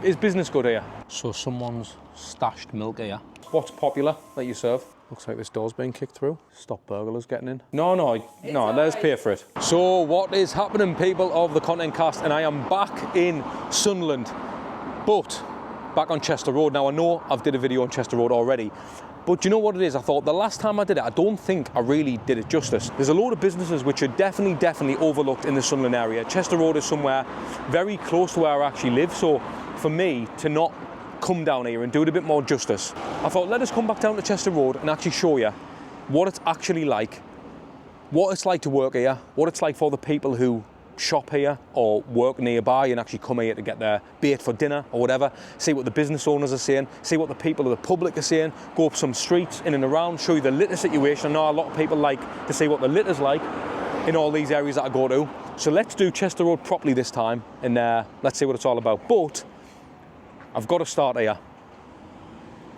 Is business good here? So someone's stashed milk here. What's popular that you serve? Looks like this door's being kicked through. Stop burglars getting in. No, let's pay for it. So what is happening, people of the Content Cast? And I am back in Sunderland, but back on Chester Road. Now I know I've did a video on Chester Road already, but do you know what it is? I thought the last time I did it, I don't think I really did it justice. There's a load of businesses which are definitely overlooked in the Sunderland area. Chester Road is somewhere very close to where I actually live, so for me to not come down here and do it a bit more justice, I thought let us come back down to Chester Road and actually show you what it's actually like, what it's like to work here, what it's like for the people who shop here or work nearby and actually come here to get their bait for dinner or whatever, see what the business owners are saying, see what the people of the public are saying, go up some streets in and around, show you the litter situation. I know a lot of people like to see what the litter's like in all these areas that I go to. So let's do Chester Road properly this time and let's see what it's all about. But I've got to start here.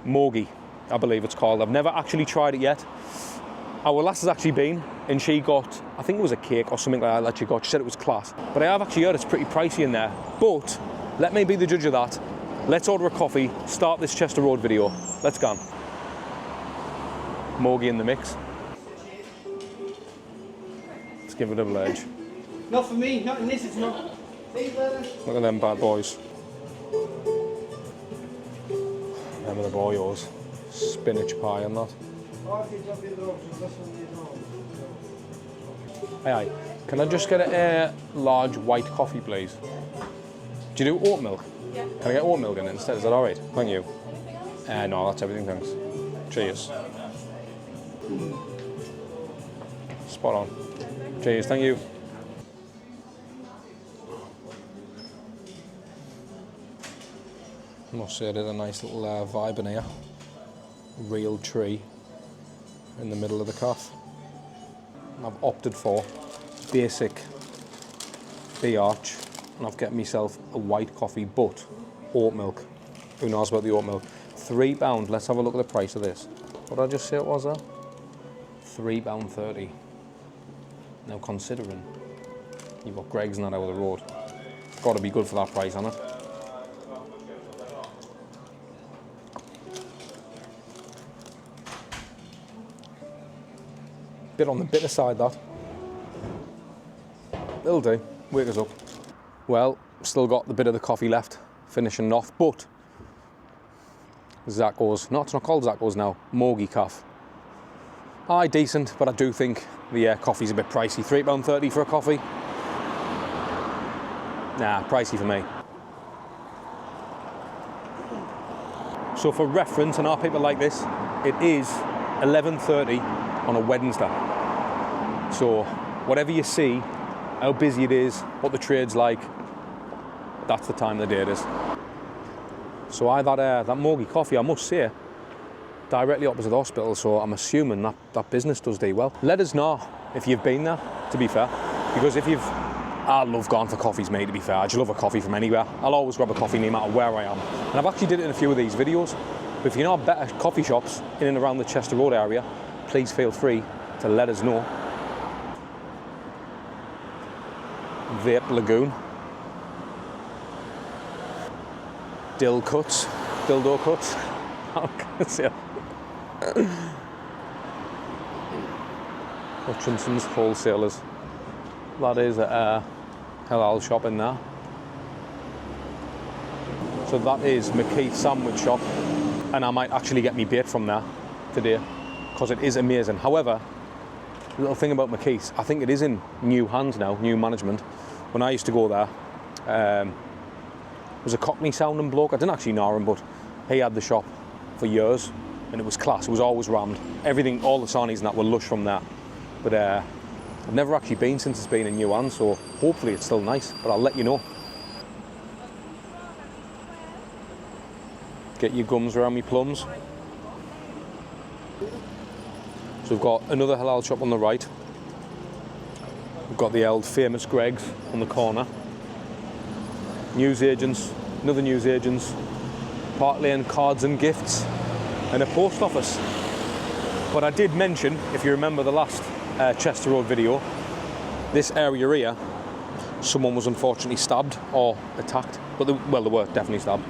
Mogi, I believe it's called. I've never actually tried it yet. Our lass has actually been, and she got, I think it was a cake or something like that she got. She said it was class. But I have actually heard it's pretty pricey in there. But let me be the judge of that. Let's order a coffee, start this Chester Road video. Let's go. Mogi in the mix. Let's give it a double edge. Not for me, not in this, it's not. Look at them bad boys. Them are the boyos. Spinach pie and that. Aye. Can I just get a large white coffee, please? Do you do oat milk? Yeah. Can I get oat milk in it instead? Is that all right? Thank you. No, that's everything, thanks. Cheers. Spot on. Cheers, thank you. I must say, there's a nice little vibe in here. Real tree in the middle of the cafe. I've opted for basic biatch, and I've get myself a white coffee, but oat milk. Who knows about the oat milk? £3. Let's have a look at the price of this. What did I just say it was there? £3.30. Now considering you've got Greggs and that out of the road, it's got to be good for that price, hasn't it? Bit on the bitter side, that. It'll do. Wake us up. Well, still got the bit of the coffee left, finishing off, but Zacco's, no, it's not called Zacco's now, Mogi Cafe. Aye, decent, but I do think the coffee's a bit pricey. £3.30 for a coffee? Nah, pricey for me. So for reference, and our people like this, it is 11:30 on a Wednesday. So whatever you see, how busy it is, what the trade's like, that's the time of the day it is. So that Mogi coffee, I must say, directly opposite the hospital, so I'm assuming that business does do well. Let us know if you've been there, to be fair, because if you've, I love going for coffees, mate, to be fair. I just love a coffee from anywhere. I'll always grab a coffee no matter where I am. And I've actually did it in a few of these videos, but if you know better coffee shops in and around the Chester Road area, please feel free to let us know. Vape Lagoon. Dildo cuts. Hutchinson's Wholesalers. That is a halal shop in there. So that is McKeith's sandwich shop, and I might actually get me bait from there today because it is amazing. However, the little thing about McKeith's, I think it is in new hands now, new management. When I used to go there, was a Cockney sounding bloke. I didn't actually know him, but he had the shop for years and it was class. It was always rammed. Everything, all the sarnies and that were lush from there. But I've never actually been since it's been in new hands, so hopefully it's still nice, but I'll let you know. Get your gums around me plums. So we've got another halal shop on the right. We've got the old famous Greggs on the corner. Newsagents, another newsagents, Park Lane cards and gifts, and a post office. But I did mention, if you remember the last Chester Road video, this area here someone was unfortunately stabbed or attacked. But they were definitely stabbed.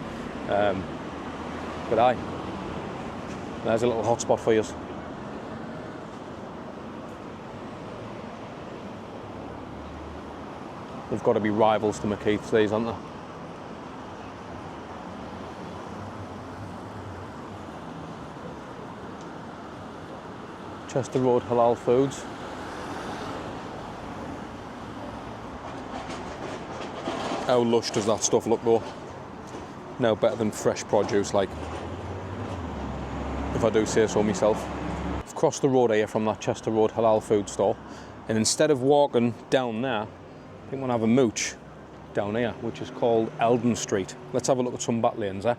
But aye, there's a little hotspot for you. They've got to be rivals to McKeith's, these, aren't they? Chester Road Halal Foods. How lush does that stuff look though? No better than fresh produce, like, if I do say so myself. I've crossed the road here from that Chester Road Halal Food store, and instead of walking down there, I think I'm gonna have a mooch down here, which is called Eldon Street. Let's have a look at some back lanes, eh?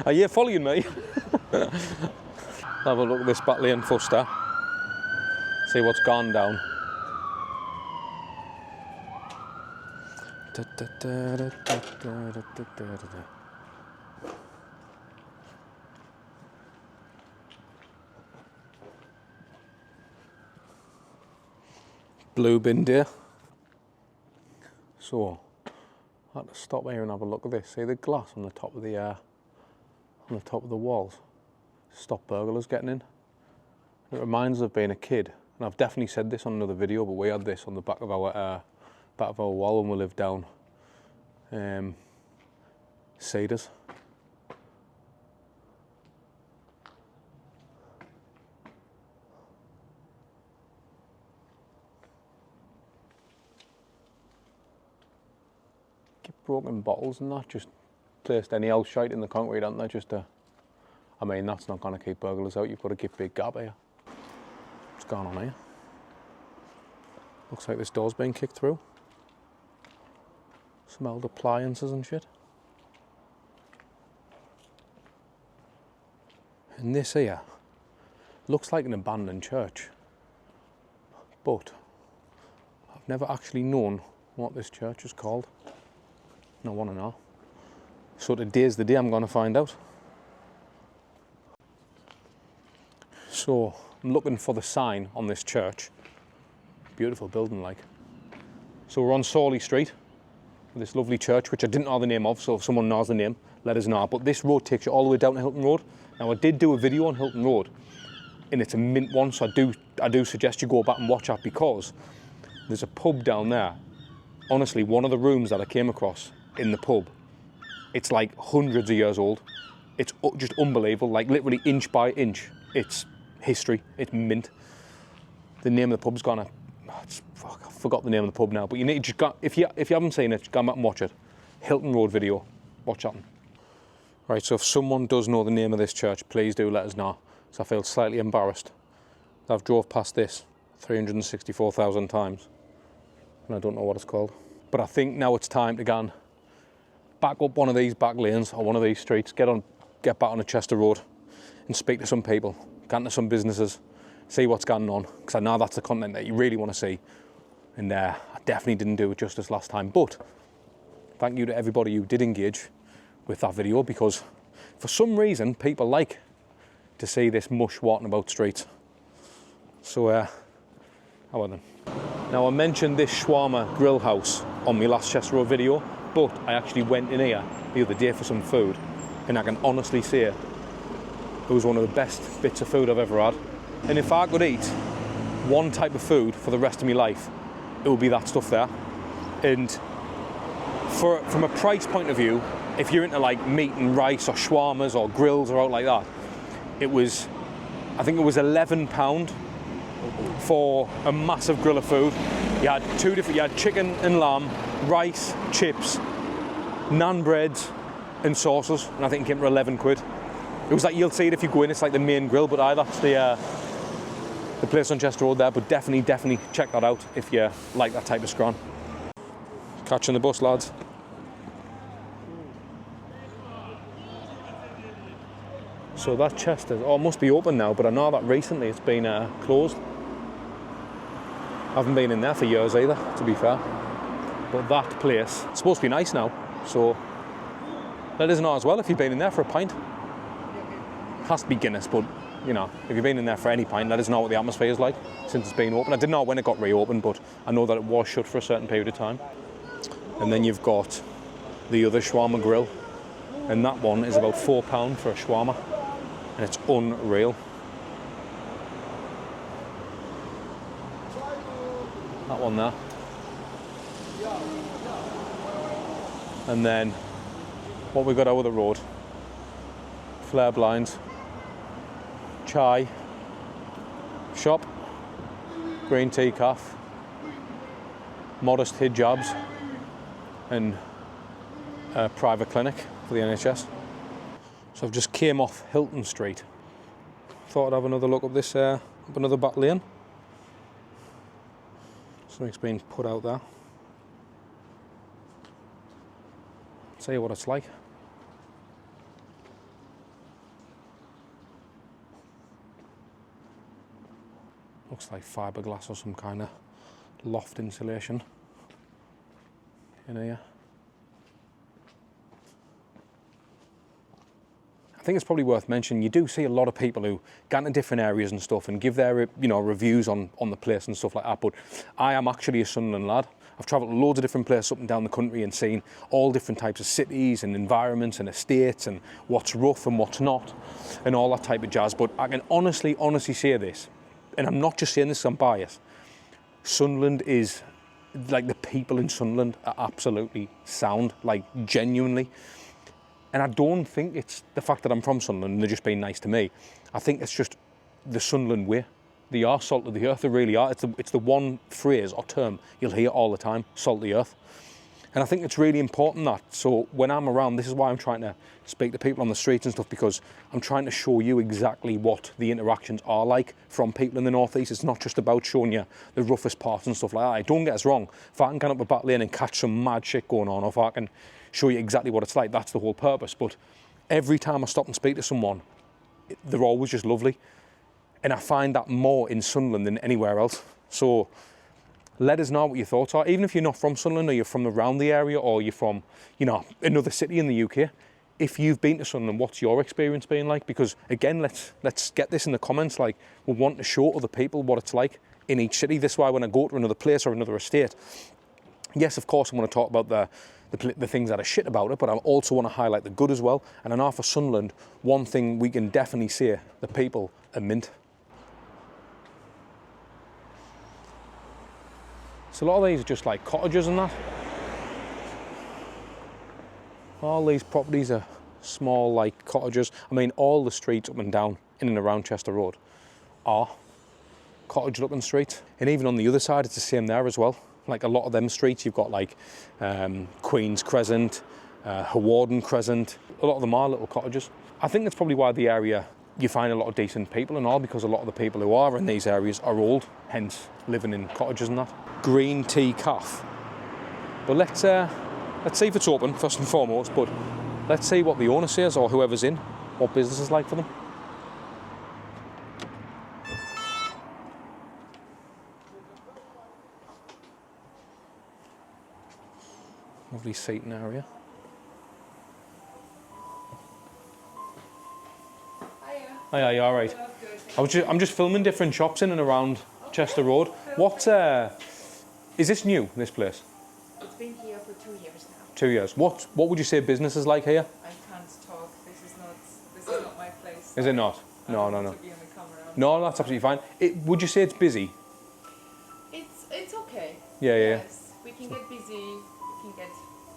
Are you following me? Have a look at this back lane first, eh? See what's gone down. Blue bin deer. So, I had to stop here and have a look at this. See the glass on the top of the walls. Stop burglars getting in. It reminds us of being a kid, and I've definitely said this on another video, but we had this on the back of our wall when we lived down Cedars. Get broken bottles and that, just placed any old shite in the concrete, aren't they? Just to, I mean, that's not going to keep burglars out. You've got to get big gap here. What's going on here? Looks like this door's been kicked through. Some old appliances and shit. And this here looks like an abandoned church, but I've never actually known what this church is called. And I want to know. So today's the day I'm going to find out. So I'm looking for the sign on this church. Beautiful building, like. So we're on Sawley Street, this lovely church, which I didn't know the name of, so if someone knows the name, let us know. But this road takes you all the way down to Hilton Road. Now I did do a video on Hilton Road, and it's a mint one, so I do suggest you go back and watch that, because there's a pub down there. Honestly, one of the rooms that I came across in the pub, it's like hundreds of years old. It's just unbelievable, like literally inch by inch. It's history, it's mint. The name of the pub's gone, fuck, I forgot the name of the pub now, but you need to just go, if you haven't seen it, just go back and watch it. Hilton Road video, watch that one. Right, so if someone does know the name of this church, please do let us know, because I feel slightly embarrassed. I've drove past this 364,000 times, and I don't know what it's called. But I think now it's time to go and back up one of these back lanes or one of these streets, get back on a Chester Road and speak to some people, get into some businesses, see what's going on, because I know that's the content that you really want to see. And I definitely didn't do it justice last time, but thank you to everybody who did engage with that video, because for some reason people like to see this mush walking about streets. So how about them? Now I mentioned this shawarma grill house on my last Chester Road video, but I actually went in here the other day for some food, and I can honestly say it was one of the best bits of food I've ever had. And if I could eat one type of food for the rest of my life, it would be that stuff there. And from a price point of view, if you're into like meat and rice or shawarmas or grills or out like that, I think it was £11 for a massive grill of food. You had chicken and lamb, rice, chips, naan breads and sauces, and I think it came for 11 quid. It was like, you'll see it if you go in, it's like the main grill, but that's the place on Chester Road there. But definitely check that out if you like that type of scran. Catching the bus, lads. So that Chester's, must be open now, but I know that recently it's been closed. I haven't been in there for years either, to be fair. But that place, it's supposed to be nice now, so let us know as well if you've been in there for a pint. Has to be Guinness, but you know, if you've been in there for any pint, let us know what the atmosphere is like since it's been open. I didn't know when it got reopened, but I know that it was shut for a certain period of time. And then you've got the other shawarma grill, and that one is about £4 for a shawarma, and it's unreal. That one there. And then what we've got over the road, flare blinds, chai shop, green tea cafe, modest hijabs, and a private clinic for the NHS. So I've just came off Hilton Street. Thought I'd have another look up this, up another back lane. Something's been put out there. Tell you what it's like. Looks like fiberglass or some kind of loft insulation in here. I think it's probably worth mentioning, you do see a lot of people who get into different areas and stuff and give their, you know, reviews on the place and stuff like that, but I am actually a Sunderland lad. I've travelled to loads of different places up and down the country and seen all different types of cities and environments and estates and what's rough and what's not and all that type of jazz, but I can honestly say this, and I'm not just saying this 'cause I'm biased, Sunderland is, like, the people in Sunderland are absolutely sound, like, genuinely. And I don't think it's the fact that I'm from Sunderland and they're just being nice to me. I think it's just the Sunderland way. They are salt of the earth, they really are. It's the one phrase or term you'll hear all the time, salt of the earth. And I think it's really important that, so when I'm around, this is why I'm trying to speak to people on the streets and stuff, because I'm trying to show you exactly what the interactions are like from people in the North East. It's not just about showing you the roughest parts and stuff like that. Don't get us wrong, if I can get up a back lane and catch some mad shit going on, or if I can show you exactly what it's like, that's the whole purpose. But every time I stop and speak to someone, they're always just lovely. And I find that more in Sunderland than anywhere else. So let us know what your thoughts are. Even if you're not from Sunderland, or you're from around the area, or you're from, you know, another city in the UK, if you've been to Sunderland, what's your experience been like? Because again, let's get this in the comments. Like, we want to show other people what it's like in each city. This is why when I go to another place or another estate, yes, of course, I want to talk about the things that are shit about it, but I also want to highlight the good as well. And I know for Sunderland, one thing we can definitely say, the people are mint. So a lot of these are just like cottages and that. All these properties are small, like, cottages. I mean, all the streets up and down in and around Chester Road are cottage-looking streets. And even on the other side, it's the same there as well. Like, a lot of them streets, you've got like Queen's Crescent, Hawarden Crescent. A lot of them are little cottages. I think that's probably why the area, you find a lot of decent people and all, because a lot of the people who are in these areas are old, hence living in cottages and that. Green tea cafe. But let's see if it's open first and foremost, but let's see what the owner says, or whoever's in, what business is like for them. Lovely seating area. Hiya. Hiya, you all right? I'm just filming different shops in and around Chester Road. What is this new, this place? It's been here for 2 years now. 2 years. What would you say business is like here? I can't talk. This is not my place. Is it not? No. To be on the camera. No, that's absolutely fine. Would you say it's busy? It's okay. Yeah. Yes, we can get busy. We can get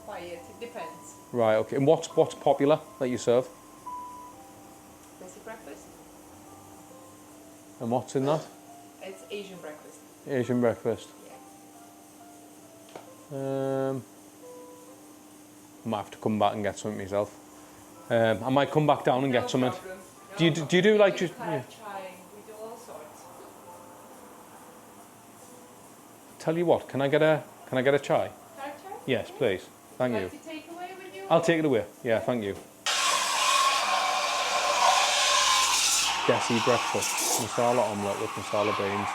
quiet. It depends. Right. Okay. And what's popular that you serve? Basic breakfast. And what's in that? It's Asian breakfast. Asian breakfast. Yeah. I might have to come back and get something myself. I might come back down and get something. Problem. Do you do like just? Try. Yeah. We do all sorts. Tell you what, can I get a chai? Chai? Yes, please. Thank you. Like to take away with you? I'll take it away. Yeah, thank you. Desi breakfast, masala omelette with masala beans,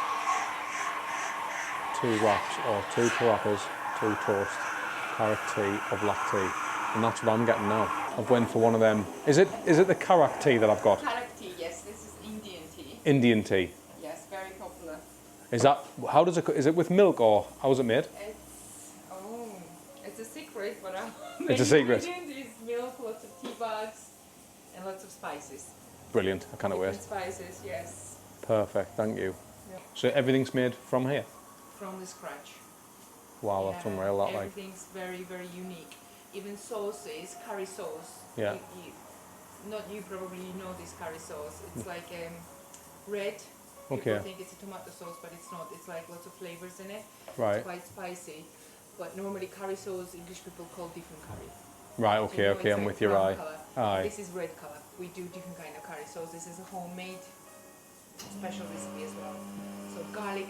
2 wraps or 2 parathas, 2 toast, carrot tea or black tea. And that's what I'm getting now. I've went for one of them. Is it the carrot tea that I've got? Carrot tea, yes. This is Indian Indian tea. Yes, very popular. Is that, how does it, is it with milk or how is it made? It's a secret, but It's a secret. ingredient is milk, lots of tea bags, and lots of spices. Brilliant, I cannot wait. Different spices, yes. Perfect, thank you. Yep. So everything's made from here? From the scratch. Wow, that's unreal, that like. Everything's very, very unique. Even sauces, curry sauce. Yeah. You probably know this curry sauce. It's like red. Okay. People think it's a tomato sauce, but it's not. It's like lots of flavors in it. Right. It's quite spicy. But normally curry sauce, English people call different curry. Right, So okay, you know, okay, it's I'm like with you, brown right. colour. Aye. This is red color. We do different kind of curry sauce. This is a homemade special recipe as well. So garlic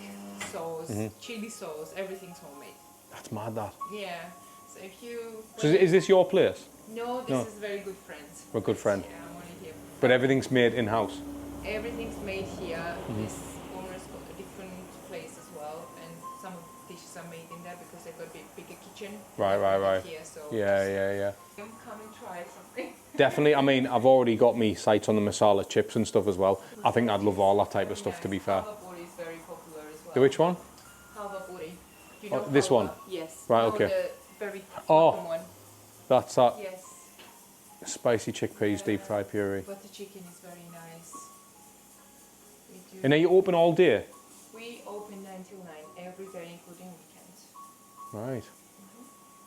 sauce, chili sauce, everything's homemade. That's mad, that. Yeah. So if you... So is this your place? No, this is very good friends. A good friend. Yeah, I'm only here. But everything's made in-house? Everything's made here. This owner's got a different place as well, and some of the dishes are made in there because they've got a bigger kitchen. Right. Here, so Yeah. come and try something. Definitely, I mean, I've already got me sights on the masala chips and stuff as well. I think I'd love all that type of stuff, to be fair. Halva puri is very popular as well. The which one? Halva puri. Do you Oh, know this halva? one? Yes. Right, No, okay. The very Oh. bottom one. That's that Yes. spicy chickpeas deep fried puree. But the chicken is very nice. We do. And are you open all day? We open 9 till 9 every day, including weekends. Right.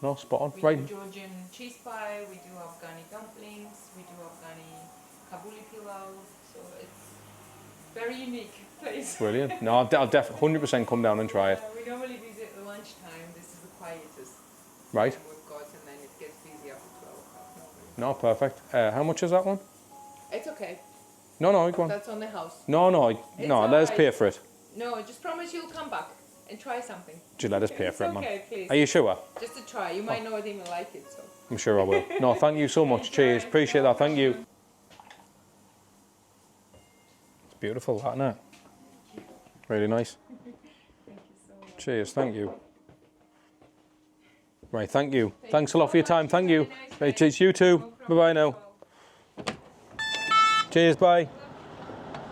No, spot on. We Right. do Georgian cheese pie, we do Afghani dumplings, we do Afghani Kabuli pilau, so it's very unique place. Brilliant. No, I'll definitely 100% come down and try it. We normally visit at lunchtime, this is the quietest Right. time we've got, and then it gets busy after 12 o'clock normally. No, perfect. How much is that one? It's okay, No, go on. that's on the house. No, It's let's alright. pay for it. No, just promise you'll come back and try something. Just let us pay It's for it, man. okay, please. Are you sure? Just to try, you might not even like it, so. I'm sure I will. No, thank you so much. Cheers. Appreciate that. Thank you. It's beautiful, that, isn't it? Really nice. Thank you so much. Cheers. Thank you. Right, thank you. Thanks a lot for your time. Thank you. Right, cheers. You too. Bye-bye now. Cheers, bye.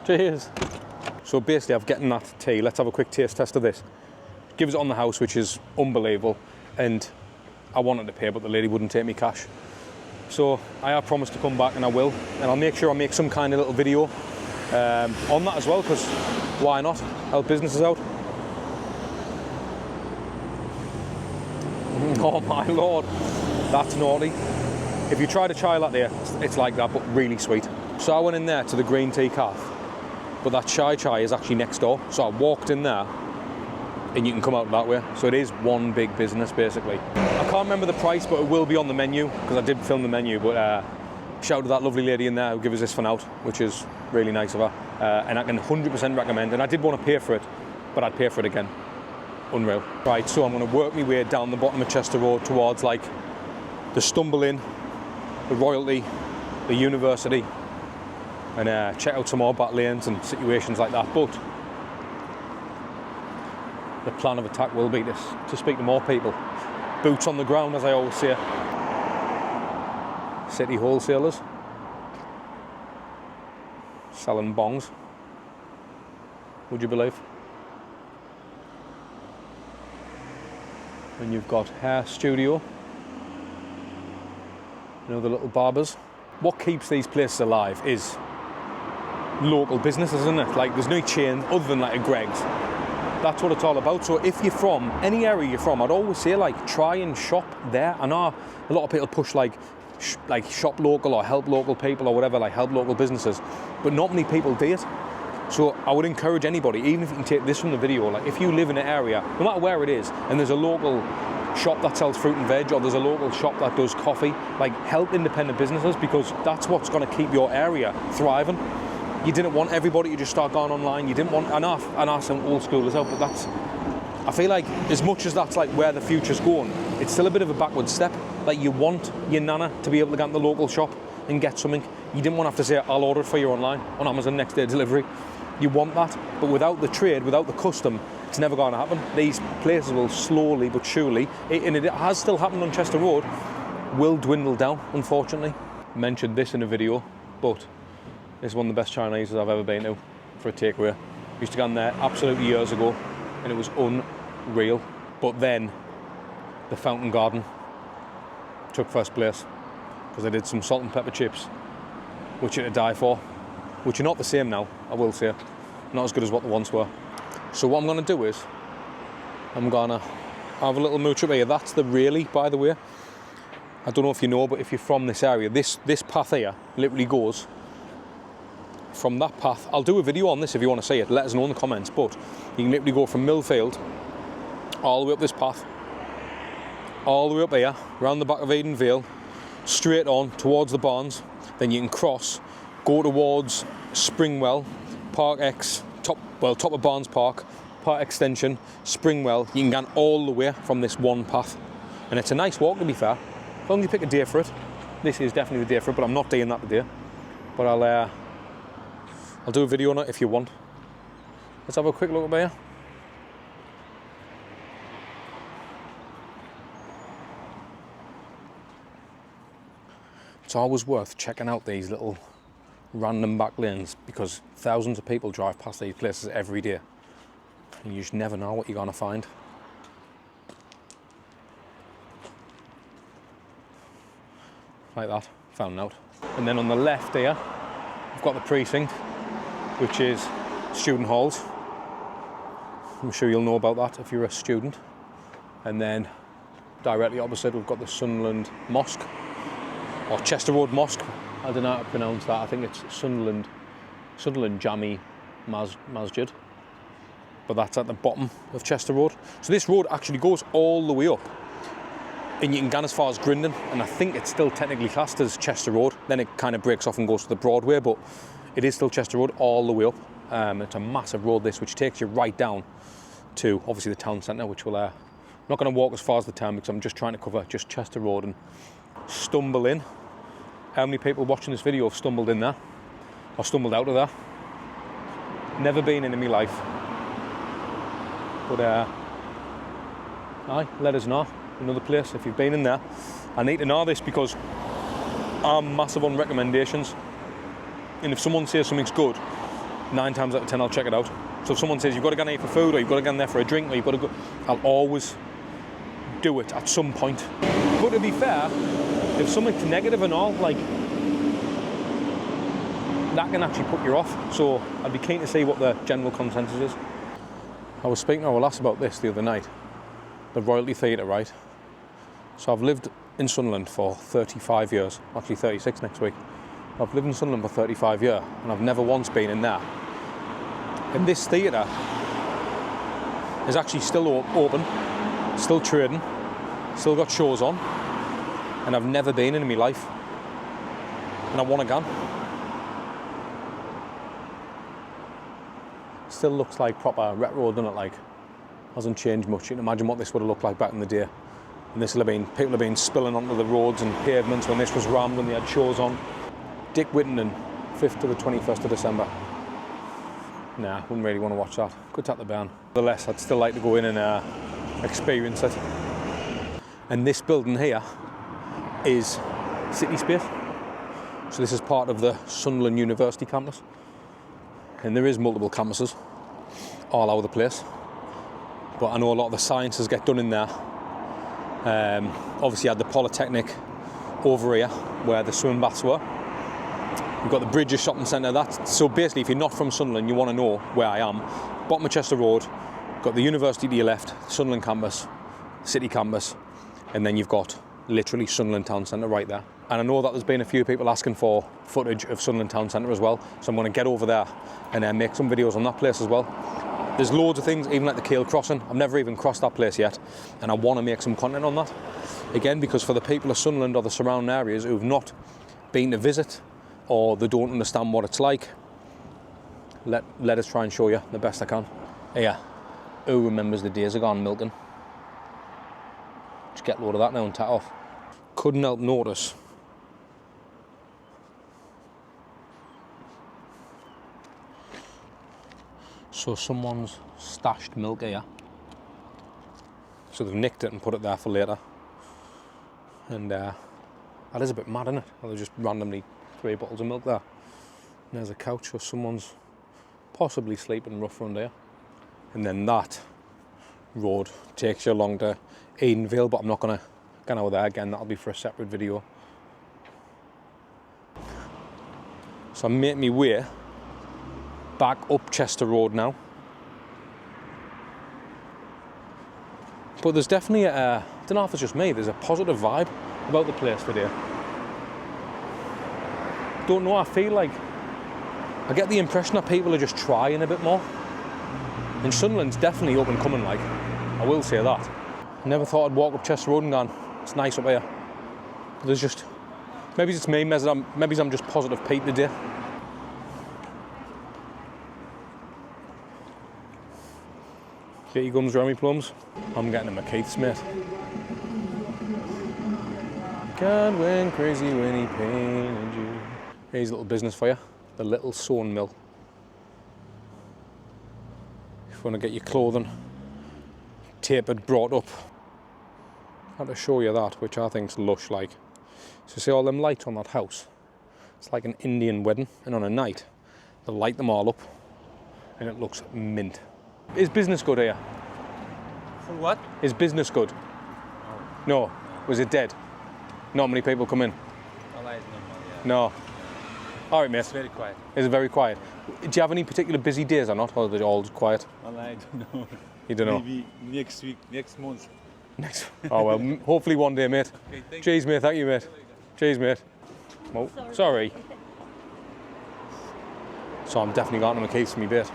Cheers. So basically, I've gotten that tea. Let's have a quick taste test of this. Gives it on the house, which is unbelievable. And I wanted to pay, but the lady wouldn't take me cash. So I have promised to come back, and I will. And I'll make sure I make some kind of little video on that as well, because why not? Help businesses out. Oh my lord, that's naughty. If you try to chai latte, it's like that, but really sweet. So I went in there to the green tea cafe, but that chai is actually next door. So I walked in there, and you can come out that way. So it is one big business, basically. I can't remember the price, but it will be on the menu, because I did film the menu, but shout out to that lovely lady in there who gave us this for out, which is really nice of her. And I can 100% recommend, and I did want to pay for it, but I'd pay for it again. Unreal. Right, so I'm going to work my way down the bottom of Chester Road towards like the Stumble Inn, the Royalty, the University, and check out some more back lanes and situations like that. But the plan of attack will be to speak to more people. Boots on the ground, as I always say. City wholesalers selling bongs. Would you believe? And you've got hair studio, you know, the little barbers. What keeps these places alive is local businesses, isn't it? Like, there's no chain other than like a Greg's. That's what it's all about. So if you're from any area you're from, I'd always say like try and shop there. I know a lot of people push like shop local or help local people or whatever, like help local businesses, but not many people do it. So I would encourage anybody, even if you can take this from the video, like if you live in an area, no matter where it is, and there's a local shop that sells fruit and veg, or there's a local shop that does coffee, like help independent businesses, because that's what's going to keep your area thriving. You didn't want everybody to just start going online. You didn't want, I know some old schoolers out, but that's, I feel like as much as that's like where the future's going, it's still a bit of a backward step. Like you want your nana to be able to get in the local shop and get something. You didn't want to have to say, I'll order it for you online on Amazon next day delivery. You want that, but without the trade, without the custom, it's never going to happen. These places will slowly but surely, and it has still happened on Chester Road, will dwindle down, unfortunately. I mentioned this in a video, but it's one of the best Chinese I've ever been to. for a takeaway. Used to go in there absolutely years ago, and it was unreal. But then the Fountain Garden took first place because I did some salt and pepper chips, which are to die for, which are not the same now, I will say. Not as good as what they once were. So what I'm going to do is, I'm going to have a little mooch up here. That's the Rayleigh, by the way. I don't know if you know, but if you're from this area, this path here literally goes from that path. I'll do a video on this if you want to see it. Let us know in the comments. But you can literally go from Millfield all the way up this path, all the way up here, around the back of Eden Vale, straight on towards the barns. Then you can cross, go towards Springwell, Park X, top of Barnes Park, Park Extension, Springwell. You can go all the way from this one path. And it's a nice walk, to be fair. As long as you pick a day for it. This is definitely the day for it, but I'm not doing that today. But I'll do a video on it if you want. Let's have a quick look up here. It's always worth checking out these little random back lanes because thousands of people drive past these places every day. And you just never know what you're going to find. Like that, found out. And then on the left here, we've got the precinct, which is student halls. I'm sure you'll know about that if you're a student. And then directly opposite, we've got the Sunderland Mosque, or Chester Road Mosque. I don't know how to pronounce that. I think it's Sunderland Jami Masjid. But that's at the bottom of Chester Road. So this road actually goes all the way up. And you can go as far as Grindon, and I think it's still technically classed as Chester Road. Then it kind of breaks off and goes to the Broadway, but it is still Chester Road all the way up. It's a massive road, this, which takes you right down to, obviously, the town centre, which we'll... I'm not going to walk as far as the town because I'm just trying to cover just Chester Road and stumble in. How many people watching this video have stumbled in there? Or stumbled out of there? Never been in my life. But, aye, let us know. Another place if you've been in there. I need to know this because I'm massive on recommendations, and if someone says something's good, 9 times out of 10 I'll check it out. So if someone says you've got to go in here for food, or you've got to go in there for a drink, or you've got to go, I'll always do it at some point. But to be fair, if something's negative and all, like, that can actually put you off. So I'd be keen to see what the general consensus is. I was speaking to our lass about this the other night, the Royalty Theatre, right? So I've lived in Sunderland for 35 years, actually 36 next week. I've lived in Sunderland for 35 years and I've never once been in there. And this theatre is actually still open, still trading, still got shows on, and I've never been in my life. And I want to go. Still looks like proper retro, doesn't it? Like, hasn't changed much. You can imagine what this would have looked like back in the day. And this will have been, people have been spilling onto the roads and pavements when this was rammed, when they had shows on. Dick Whittington, 5th to the 21st of December. Nah, wouldn't really want to watch that. Could tap the ban. Nevertheless, I'd still like to go in and experience it. And this building here is City Space. So this is part of the Sunderland University campus. And there is multiple campuses all over the place. But I know a lot of the sciences get done in there. Obviously you had the Polytechnic over here where the swim baths were. You've got the Bridges Shopping Centre. So basically if you're not from Sunderland, you want to know where I am. Bottom of Chester Road, got the university to your left, Sunderland campus, City campus, and then you've got literally Sunderland Town Centre right there. And I know that there's been a few people asking for footage of Sunderland Town Centre as well, so I'm going to get over there and make some videos on that place as well. There's loads of things, even like the Kale Crossing. I've never even crossed that place yet, and I want to make some content on that. Again, because for the people of Sunderland or the surrounding areas who've not been to visit, or they don't understand what it's like, let us try and show you the best I can. Yeah, who remembers the days ago in Milton? Just get a load of that now and tat off. Couldn't help notice so someone's stashed milk here. So they've nicked it and put it there for later. And that is a bit mad, isn't it? There's just randomly 3 bottles of milk there. And there's a couch, so someone's possibly sleeping rough around here. And then that road takes you along to Edenvale, but I'm not going to go over there again. That'll be for a separate video. So I'm making my way back up Chester Road now. But there's definitely I don't know if it's just me, there's a positive vibe about the place today. Don't know, I feel like I get the impression that people are just trying a bit more. And Sunderland's definitely up and coming, like, I will say that. Never thought I'd walk up Chester Road and gone, it's nice up here. But there's just, maybe it's me, maybe I'm just positive Pete today. Get your gums, Remy Plums. I'm getting a McKeith's, mate. God went crazy when he painted you. Here's a little business for you. The Little Sewn Mill. If you want to get your clothing tapered, brought up. I have to show you that, which I think's lush, like. So you see all them lights on that house? It's like an Indian wedding, and on a night, they light them all up, and it looks mint. Is business good here? For what? Is business good? No. Was it dead? Not many people come in? Well, that is normal, yeah. No. All right, mate. It's very quiet. Is it very quiet? Do you have any particular busy days or not? Or are they all just quiet? Well, I don't know. You don't know? Maybe next week, next month. Next. Oh, well, hopefully one day, mate. Okay, Cheers, mate. Thank you, mate. Cheers, mate. Oh, sorry. So I'm definitely got to McKeith's for me bit.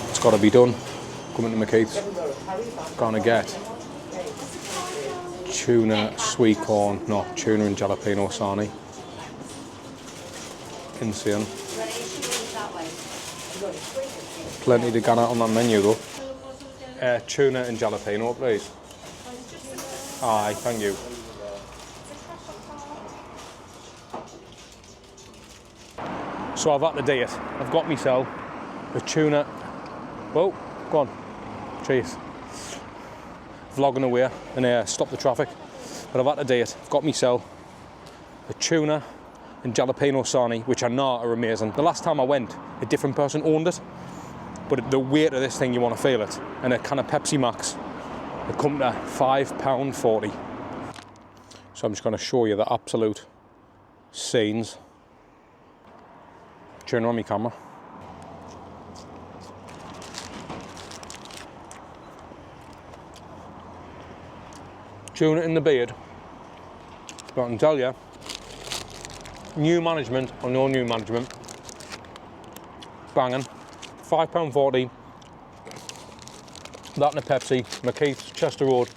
It's got to be done. Coming to McKeith's. Gonna get tuna, sweet corn, no, tuna and jalapeno sarnie. Insane. Plenty to get out on that menu though. Tuna and jalapeno, please. Aye, thank you. So I've had to do it. I've got myself a tuna. Whoa, go on. Cheers. Vlogging away and stop the traffic. But I've had to do it. I've got myself a tuna and jalapeno sarnie, which I know are amazing. The last time I went, a different person owned it. But the weight of this thing, you want to feel it. And a can of Pepsi Max, it come to £5.40. So I'm just going to show you the absolute scenes. Turn on my camera. Tuna in the beard. But I can tell you, new management or no new management, banging. £5.40. That and a Pepsi, McKeith's, Chester Road.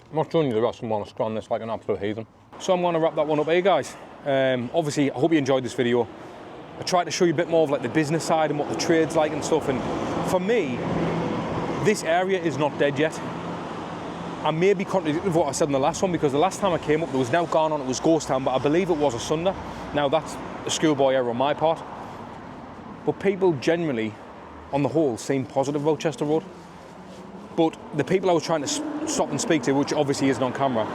I'm not showing you the rest, I'm going to strand this like an absolute heathen. So I'm going to wrap that one up here, guys. Obviously, I hope you enjoyed this video. I tried to show you a bit more of like the business side and what the trade's like and stuff. And for me, this area is not dead yet. I may be contradicting what I said in the last one, because the last time I came up, there was now gone on, it was Ghost Town, but I believe it was a Sunday. Now that's a schoolboy error on my part. But people generally, on the whole, seem positive about Chester Road. But the people I was trying to stop and speak to, which obviously isn't on camera,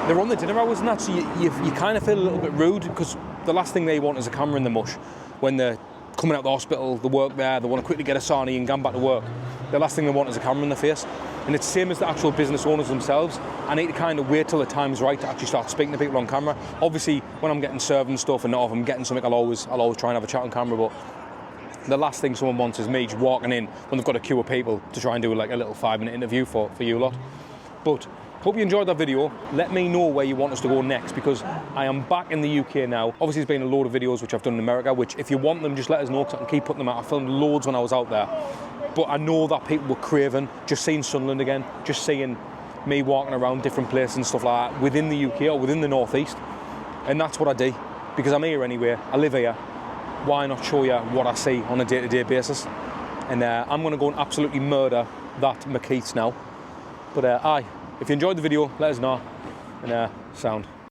they're on the dinner hours and that, so you kind of feel a little bit rude, because the last thing they want is a camera in the mush. When they're coming out of the hospital, they work there, they want to quickly get a sarnie and go back to work. The last thing they want is a camera in their face. And it's the same as the actual business owners themselves. I need to kind of wait till the time's right to actually start speaking to people on camera. Obviously, when I'm getting served and stuff, and not if I'm getting something, I'll always try and have a chat on camera. But the last thing someone wants is me just walking in when they've got a queue of people to try and do like a little 5-minute interview for you lot. But hope you enjoyed that video. Let me know where you want us to go next, because I am back in the UK now. Obviously, there's been a load of videos which I've done in America, which if you want them, just let us know, because I can keep putting them out. I filmed loads when I was out there. But I know that people were craving just seeing Sunderland again, just seeing me walking around different places and stuff like that within the UK or within the Northeast. And that's what I do, because I'm here anyway, I live here. Why not show you what I see on a day-to-day basis? And I'm going to go and absolutely murder that McKeith's now. But aye, if you enjoyed the video, let us know. And sound.